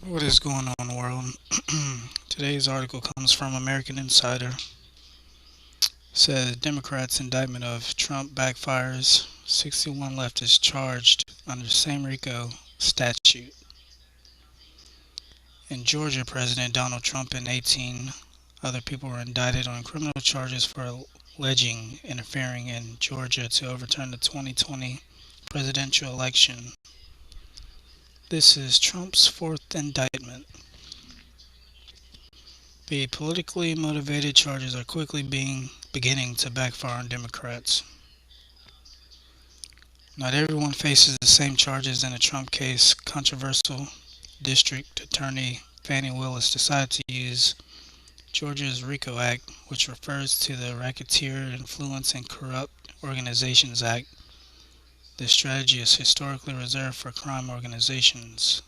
What is going on, world? Today's article comes from American Insider. Says Democrats' indictment of Trump backfires. 61 leftists charged under same RICO statute. In Georgia, President Donald Trump and 18 other people were indicted on criminal charges for alleging interfering in Georgia to overturn the 2020 presidential election. This is Trump's fourth indictment. The politically motivated charges are quickly beginning to backfire on Democrats. Not everyone faces the same charges in the Trump case. Controversial District Attorney Fani Willis decided to use Georgia's RICO Act, which refers to the Racketeer Influence and Corrupt Organizations Act. This strategy is historically reserved for crime organizations.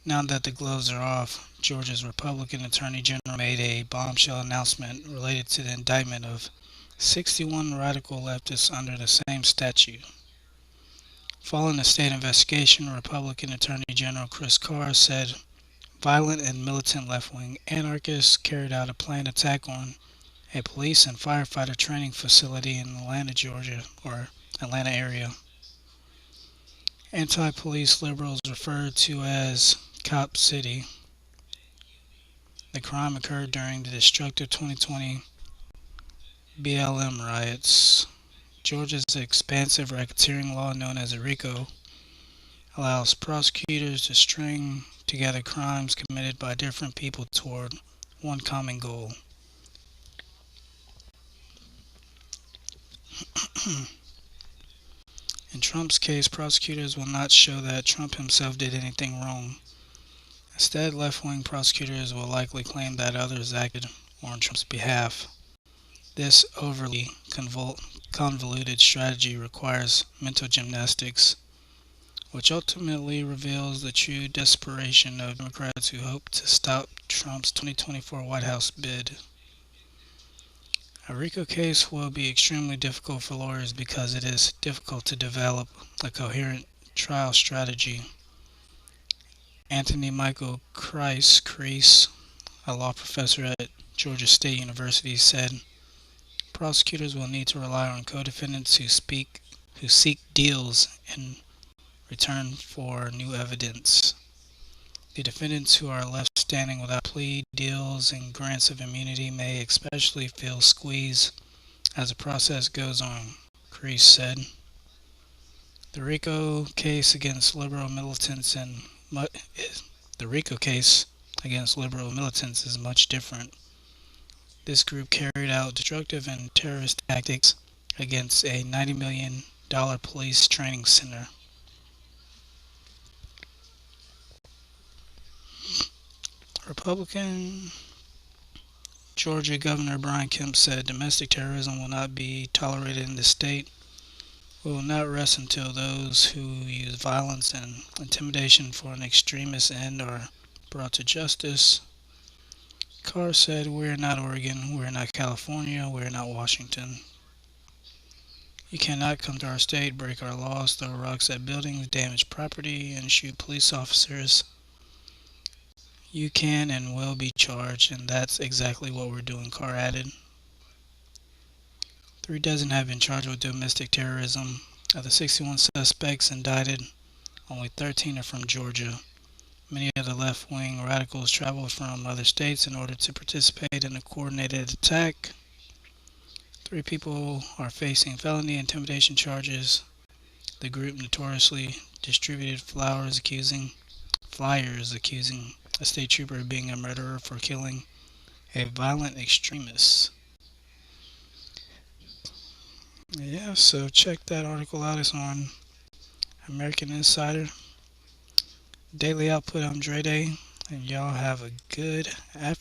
Now that the gloves are off, Georgia's Republican Attorney General made a bombshell announcement related to the indictment of 61 radical leftists under the same statute. Following a state investigation, Republican Attorney General Chris Carr said violent and militant left-wing anarchists carried out a planned attack on a police and firefighter training facility in Atlanta, Georgia, or Atlanta area. Anti-police liberals referred to as Cop City. The crime occurred during the destructive 2020 BLM riots. Georgia's expansive racketeering law, known as RICO, allows prosecutors to string together crimes committed by different people toward one common goal. In Trump's case, prosecutors will not show that Trump himself did anything wrong. Instead, left-wing prosecutors will likely claim that others acted on Trump's behalf. This overly convoluted strategy requires mental gymnastics, which ultimately reveals the true desperation of Democrats who hope to stop Trump's 2024 White House bid. A RICO case will be extremely difficult for lawyers because it is difficult to develop a coherent trial strategy. Anthony Michael Kreis, a law professor at Georgia State University, said prosecutors will need to rely on co-defendants who seek deals in return for new evidence. The defendants who are left standing without plea deals and grants of immunity may especially feel squeezed as the process goes on, Kreis said. The RICO case against liberal militants is much different. This group carried out destructive and terrorist tactics against a $90 million police training center. Republican Georgia Governor Brian Kemp said domestic terrorism will not be tolerated in the state. We will not rest until those who use violence and intimidation for an extremist end are brought to justice. Carr said, "We're not Oregon, we're not California, we're not Washington. You cannot come to our state, break our laws, throw rocks at buildings, damage property, and shoot police officers. You can and will be charged, and that's exactly what we're doing," Carr added. 3 dozen have been charged with domestic terrorism. Of the 61 suspects indicted, only 13 are from Georgia. Many of the left-wing radicals traveled from other states in order to participate in a coordinated attack. 3 people are facing felony intimidation charges. The group notoriously distributed flyers accusing a state trooper of being a murderer for killing a violent extremist. Yeah, so check that article out. It's on American Insider. Daily output. I'm Dre Day, and y'all have a good afternoon.